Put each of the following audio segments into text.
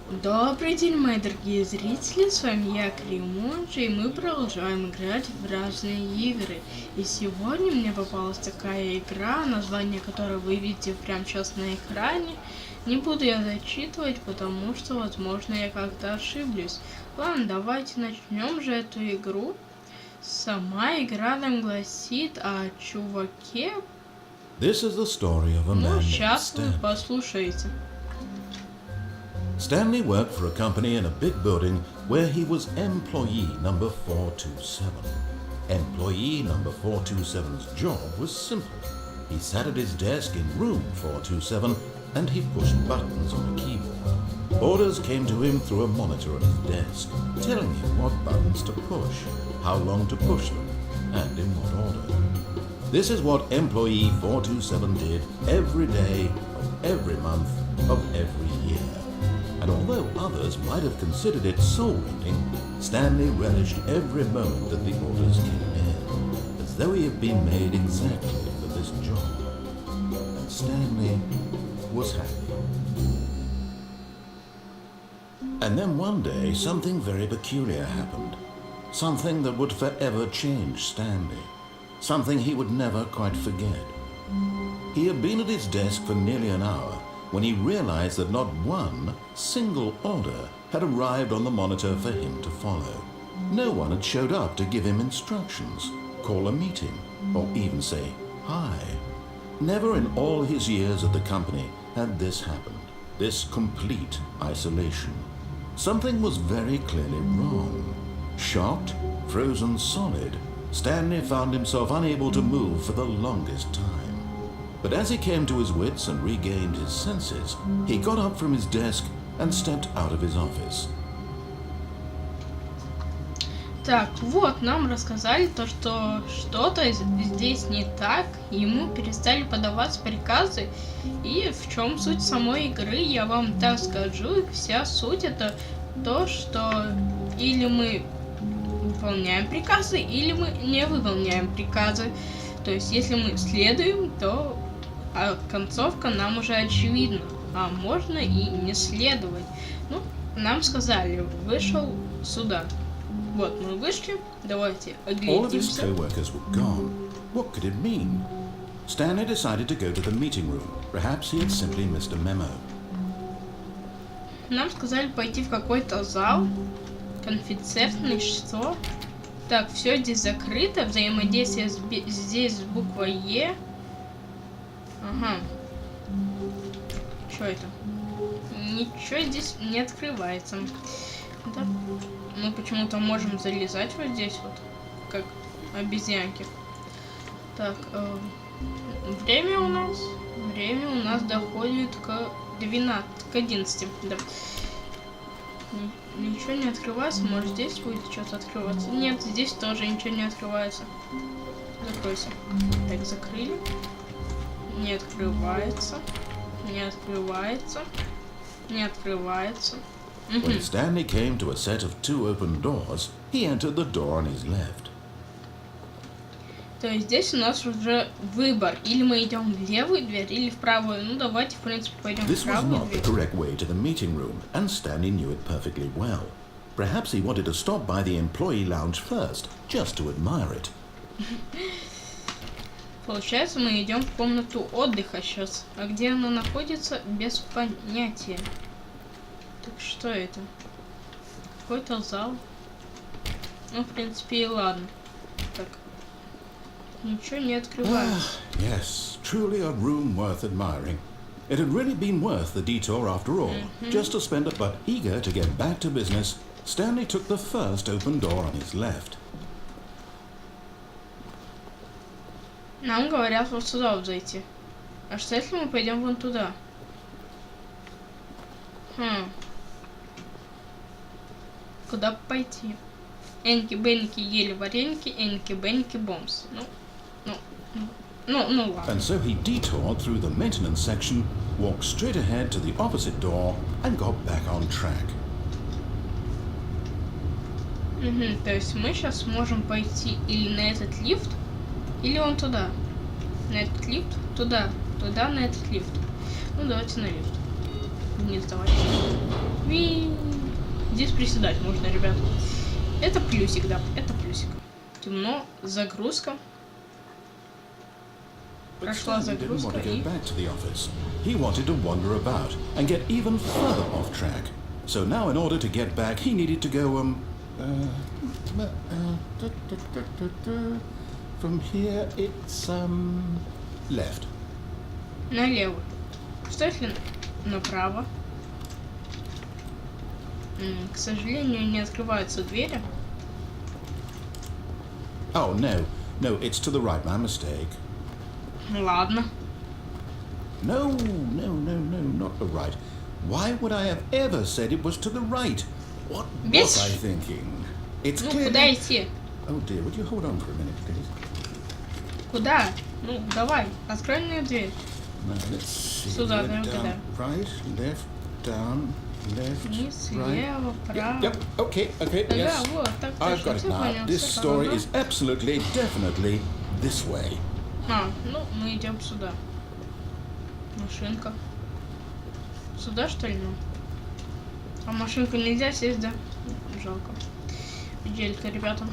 Добрый день, мои дорогие зрители, с вами я, Кремонжи, и мы продолжаем играть в разные игры. И сегодня мне попалась такая игра, название которой вы видите прямо сейчас на экране. Не буду я зачитывать, потому что, возможно, я как-то ошиблюсь. Ладно, давайте начнем же эту игру. Сама игра нам гласит о чуваке. Ну, сейчас вы послушаете. Stanley worked for a company in a big building where he was employee number 427. Employee number 427's job was simple. He sat at his desk in room 427 and he pushed buttons on a keyboard. Orders came to him through a monitor on his desk, telling him what buttons to push, how long to push them, and in what order. This is what employee 427 did every day of every month of every year. And although others might have considered it soul-rending, Stanley relished every moment that the orders came in, as though he had been made exactly for this job. And Stanley was happy. And then one day, something very peculiar happened. Something that would forever change Stanley. Something he would never quite forget. He had been at his desk for nearly an hour when he realized that not one single order had arrived on the monitor for him to follow. No one had showed up to give him instructions, call a meeting, or even say hi. Never in all his years at the company had this happened, this complete isolation. Something was very clearly wrong. Shocked, frozen solid, Stanley found himself unable to move for the longest time. But as he came to his wits and regained his senses, he got up from his desk and stepped out of his office. Так, вот, нам рассказали то, что что-то здесь не так, ему перестали подаваться приказы, и в чем суть самой игры, я вам так скажу, вся суть это то, что или мы выполняем приказы, или мы не выполняем приказы. То есть, если мы следуем, то концовка нам уже очевидна, а можно и не следовать. Ну, нам сказали, вышел сюда. Вот, мы вышли, давайте оглядимся. What could it mean? Stanley decided to go to the meeting room. Perhaps he had simply missed a memo. Нам сказали пойти в какой-то зал, конфетный, что? Так, все здесь закрыто, взаимодействие здесь с буквой Е. Ага. Что это? Ничего здесь не открывается. Да. Мы почему-то можем залезать вот здесь вот, как обезьянки. Так, время у нас доходит к 11, да. Ничего не открывается, может здесь будет что-то открываться. Нет, здесь тоже ничего не открывается. Закройся. Так, закрыли. Не открывается. Не открывается. Не открывается. When Stanley came to a set of two open doors, he entered the door on his left. То есть здесь у нас уже выбор. Или мы идем в левую дверь, или в правую. Ну, давайте, в принципе, пойдем в правую дверь. This was not the correct way to the meeting room, and Stanley knew it perfectly well. Perhaps he wanted to stop by the employee lounge first, just to admire it. Получается, мы идем в комнату отдыха сейчас. А где она находится, без понятия. Так что это? Какой-то зал. Ну, в принципе, и ладно. Так. Ничего не открывается. Yes, truly a room worth admiring. It had really been worth the detour after all, just to spend it. But eager to get back to business, Stanley took the first open door on his left. Нам говорят вот сюда вот зайти. А что если мы пойдем вон туда? Куда пойти? Энки-бенки ели вареники, энки-бенки бомс. Ну ладно. And so he detoured through the maintenance section, walked straight ahead to the opposite door, and got back on track. То есть мы сейчас можем пойти или на этот лифт, или вон туда. На этот лифт, туда, на этот лифт. Ну давайте на лифт. Вниз давайте. здесь приседать можно, ребят. Это плюсик, да, это плюсик. Темно, загрузка. Прошла загрузка и... He wanted to wander about and get even further off track. So now, in order to get back, he needed to go, from here, it's, left. Налево. Что если направо? К сожалению, не открываются двери. Oh, no, it's to the right, my mistake. Ладно. No, not the right. Why would I have ever said it was to the right? What was I thinking? It's Ну, clearly... куда идти? Oh dear, would you hold on for a minute, please? Куда? Ну, давай, открой мне дверь. No, let's see. Сюда, Left, наверное, down, right, left, down, left, Вниз, right. лево, право. Yep, okay, Да, yes. вот, так I've got it точно, now. понял. This Всё, story ага. is absolutely, definitely this way. Ну, мы идем сюда. Машинка. Сюда, что ли, ну? А машинку нельзя сесть, да? Жалко. Педелька, ребята.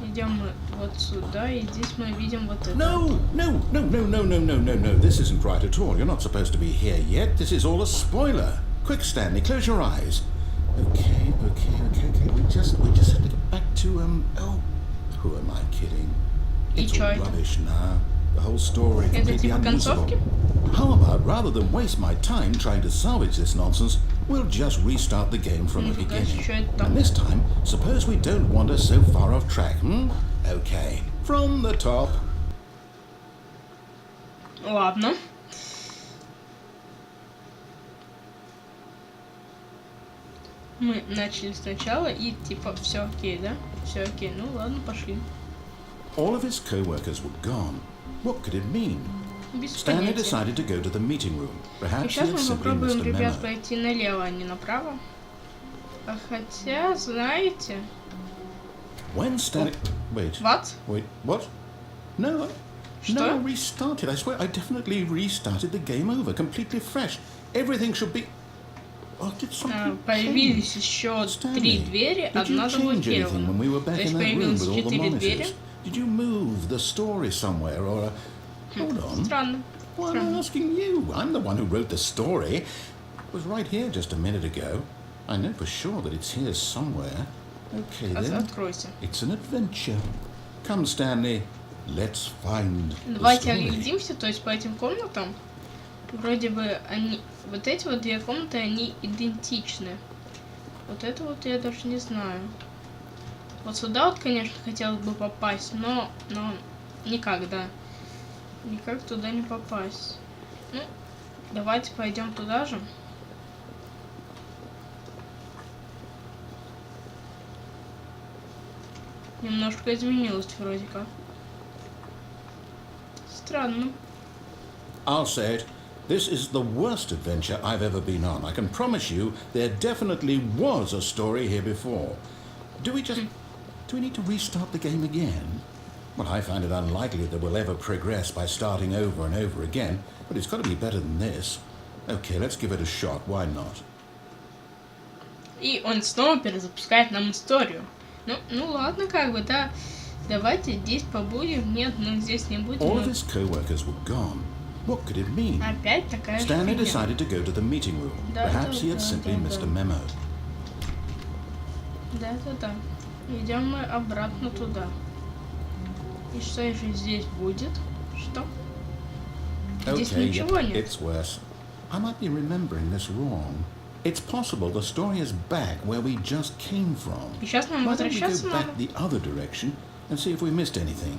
Идем мы вот сюда, и здесь мы видим вот это. No. This isn't right at all. You're not supposed to be here yet. This is all a spoiler. Quick, Stanley, close your eyes. Okay. We just have to get back to, oh, who am I kidding? It's all rubbish now. The whole story completely unusable. How about, rather than waste my time trying to salvage this nonsense, we'll just restart the game from the beginning. And this time, suppose we don't wander so far off track, Okay, from the top. Ладно. Мы начали сначала и типа все окей, да? Все окей. Ну ладно, пошли. All of his co-workers were gone. What could it mean? Без Stanley понятия. decided to go to the meeting room. И Perhaps he сейчас had мы simply попробуем, missed a ребят, memo. пойти налево, а не направо. А хотя, знаете... When Stanley... Wait. What? Wait, what? No, Что? I restarted. I swear, I definitely restarted the game over, completely fresh. Everything should be... Oh, did something Появились change? еще Stanley, 3 двери, did you одна change anything заблокирована. when we were То back есть in that room появилось with all the 4 двери. monitors? Did you move the story somewhere or... Hold on. Странно. Well, I'm asking you. I'm the one who wrote the story. It was right here just a minute ago. I know for sure that it's here somewhere. Okay, then. Откройся. It's an adventure. Come, Stanley. Let's find the Давайте story. оглядимся, то есть по этим комнатам. Вроде бы они... Вот эти вот 2 комнаты, они идентичны. Вот это вот я даже не знаю. Вот сюда вот, конечно, хотелось бы попасть, но никак, да. Никак туда не попасть. Ну, давайте пойдем туда же. Немножко изменилось вроде как. Странно. I'll say it. This is the worst adventure I've ever been on. I can promise you there definitely was a story here before. Do we need to restart the game again? Well, I find it unlikely that we'll ever progress by starting over and over again, but it's got to be better than this. Okay, let's give it a shot. Why not? И он снова перезапускает нам историю. Ну ладно, как бы, да. Давайте здесь побудем. Нет, мы здесь не будем. All of his co-workers were gone. What could it mean? Опять такая же Stanley фигня. decided to go to the meeting room. Perhaps he had simply missed a memo. Да. Идем мы обратно туда. И что же здесь будет? Что? Здесь Okay, ничего yep, нет. it's worse. I might be remembering this wrong. It's possible the story is back where we just came from. И сейчас нам Why don't we возвращаться go надо? back the other direction and see if we missed anything?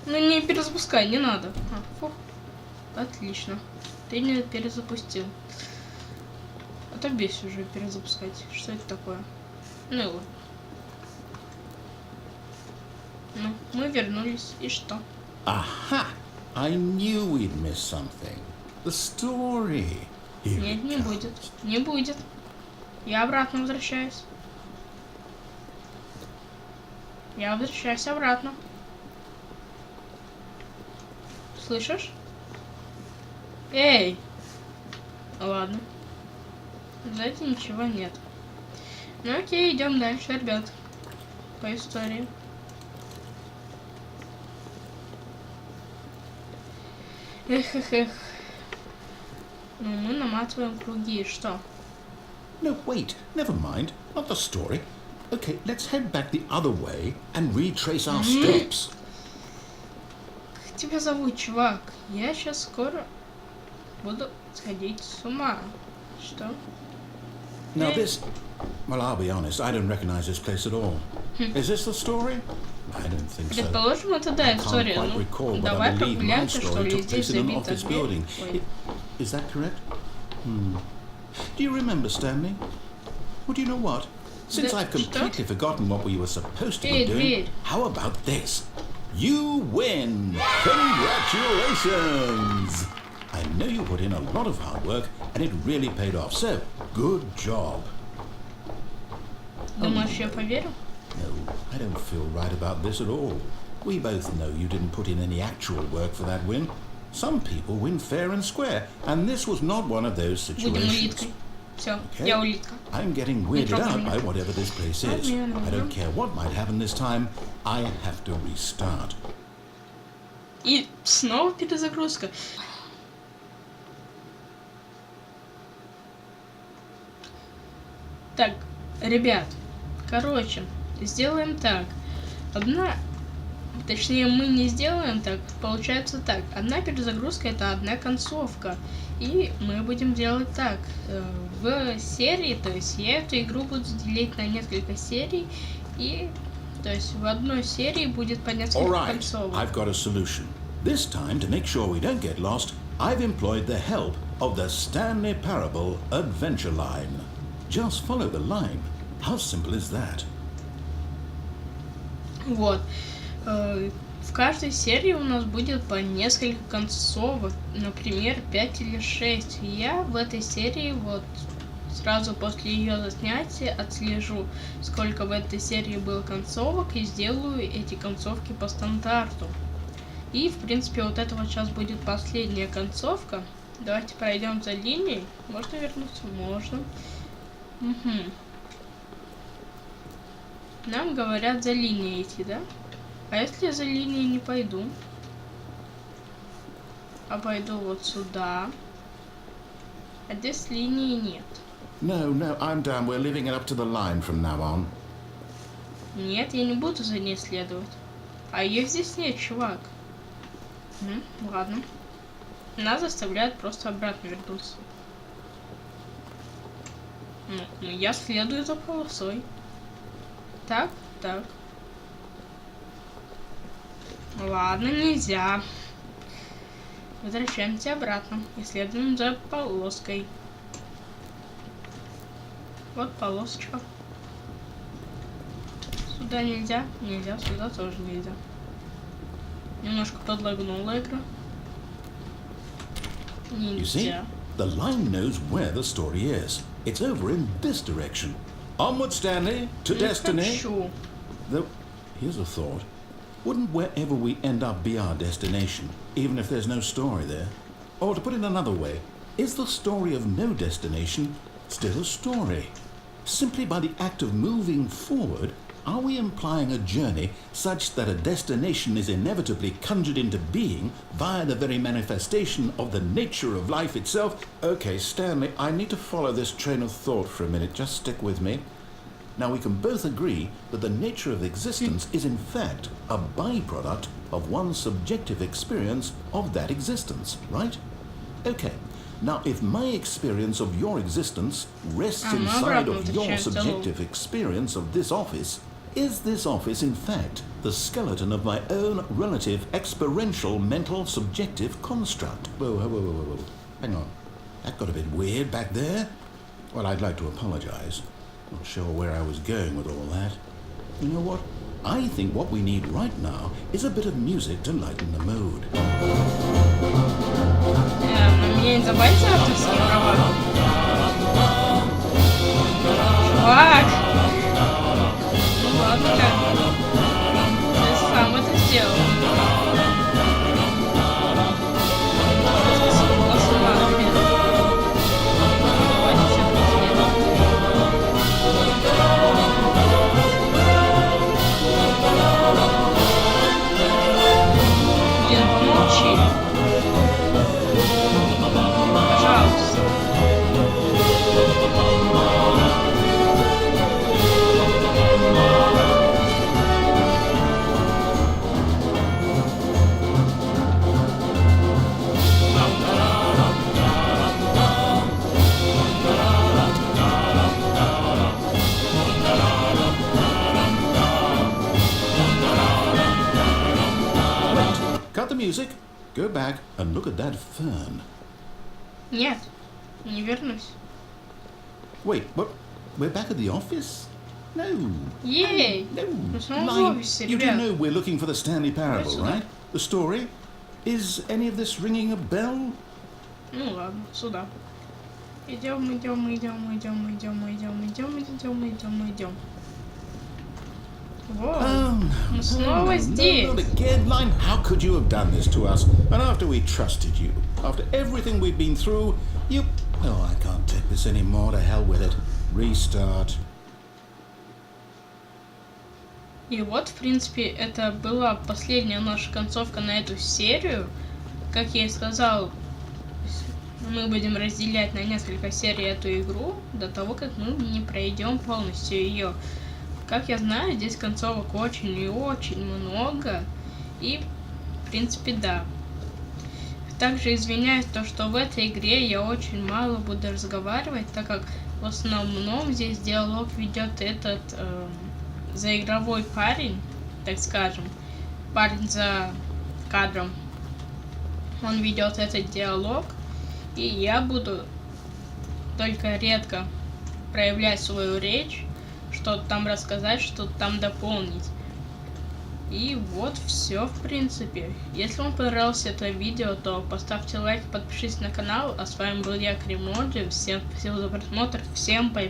Ну не перезапускай, не надо. Фух. Отлично. Ты не перезапустил. Отобейся уже перезапускать. Что это такое? Ну его. Ну, мы вернулись. И что? Aha! I knew we'd miss something. The story. Here Нет, it не comes. будет. Не будет. Я обратно возвращаюсь. Я возвращаюсь обратно. Слышишь? Эй! Ладно. Сзади ничего нет. Ну окей, идем дальше, ребят. По истории. Эх. Ну, мы наматываем круги. Что? No, wait. Never mind. Not the story. Okay, let's head back the other way and retrace our steps. Как тебя зовут, чувак? Я сейчас скоро буду сходить с ума. Что? Now this... Well, I'll be honest, I don't recognize this place at all. Is this the story? I don't think so. Предположим, это да, I can't история. quite Ну, recall, but давай I believe my прогуляемся, что story ли, took здесь place in an забита office дверь. building. Ой. Is that correct? Do you remember, Stanley? Well, do you know what? Since Да I've completely что? forgotten what we were supposed to be Эй, doing, дверь. how about this? You win! Congratulations! I know you put in a lot of hard work, and it really paid off, so good job. Думаешь, я поверю? No, I don't feel right about this at all. We both know you didn't put in any actual work for that win. Some people win fair and square, and this was not one of those Будем situations. улиткой. Все, Okay. я улитка. I'm getting weirded трогай out меня. by whatever this place is. I don't care what might happen this time. I have to restart. И снова перезагрузка. Так, ребят, короче, сделаем так. Точнее, мы не сделаем так, получается так. Одна перезагрузка — это одна концовка. И мы будем делать так. В серии, то есть я эту игру буду делить на несколько серий. И, то есть в одной серии будет по All несколько right, концовок. I've got a solution. This time, to make sure we don't get lost, I've employed the help of the Stanley Parable Adventure Line. Just follow the line. How simple is that? Вот. В каждой серии у нас будет по несколько концовок, например, 5 или 6. Я в этой серии вот сразу после ее снятия отслежу, сколько в этой серии было концовок, и сделаю эти концовки по стандарту. И, в принципе, вот это вот сейчас будет последняя концовка. Давайте пройдем за линией. Можно вернуться? Можно. Угу. Нам говорят за линией идти, да? А если я за линией не пойду? А пойду вот сюда. А здесь линии нет. No, I'm done. We're leaving it up to the line from now on. Нет, я не буду за ней следовать. А ее здесь нет, чувак. Ладно. Нас заставляют просто обратно вернуться. Ну, я следую за полосой. Так. Ладно, нельзя. Возвращаемся обратно и следуем за полоской. Вот полосочка. Сюда нельзя, сюда тоже нельзя. Немножко подлагнула игра. You see, Нельзя. the line knows where the story is. It's over in this direction. Onward, Stanley, to Не destiny. хочу. Though, here's a thought. Wouldn't wherever we end up be our destination, even if there's no story there? Or to put it another way, is the story of no destination still a story? Simply by the act of moving forward, are we implying a journey such that a destination is inevitably conjured into being via the very manifestation of the nature of life itself? Okay, Stanley, I need to follow this train of thought for a minute. Just stick with me. Now, we can both agree that the nature of existence is in fact a byproduct of one's subjective experience of that existence, right? Okay. Now, if my experience of your existence rests inside of your subjective experience of this office, is this office in fact the skeleton of my own relative experiential mental subjective construct? Whoa. Hang on. That got a bit weird back there. Well, I'd like to apologize. Not sure where I was going with all that. You know what? I think what we need right now is a bit of music to lighten the mood. На меня не забаньте авторские права. Чувак! Ну ладно-ка. Ты сам это сделал. Давайте все Go back and look at that fern. Нет, не вернусь. Wait, what? We're back at the office? No. Ей! No. Мы снова в Line, офисе, you do ребят. know we're looking for the Stanley Parable, сюда. right? The story? Is any of this ringing a bell? Ну ладно, сюда. Идем. Вот, мы снова здесь. Not again, Line. How could you have done this to us? And after we trusted you, after everything we've been through, you... Oh, I can't take this anymore. To hell with it. Restart. И вот, в принципе, это была последняя наша концовка на эту серию. Как я и сказал, мы будем разделять на несколько серий эту игру до того, как мы не пройдем полностью ее. Как я знаю, здесь концовок очень и очень много. И, в принципе, да. Также извиняюсь, то, что в этой игре я очень мало буду разговаривать, так как в основном здесь диалог ведет этот заигровой парень, так скажем, парень за кадром. Он ведет этот диалог, и я буду только редко проявлять свою речь, что-то там рассказать, что-то там дополнить. И вот все, в принципе. Если вам понравилось это видео, то поставьте лайк, подпишитесь на канал. А с вами был я, Кремоджи. Всем спасибо за просмотр. Всем пока.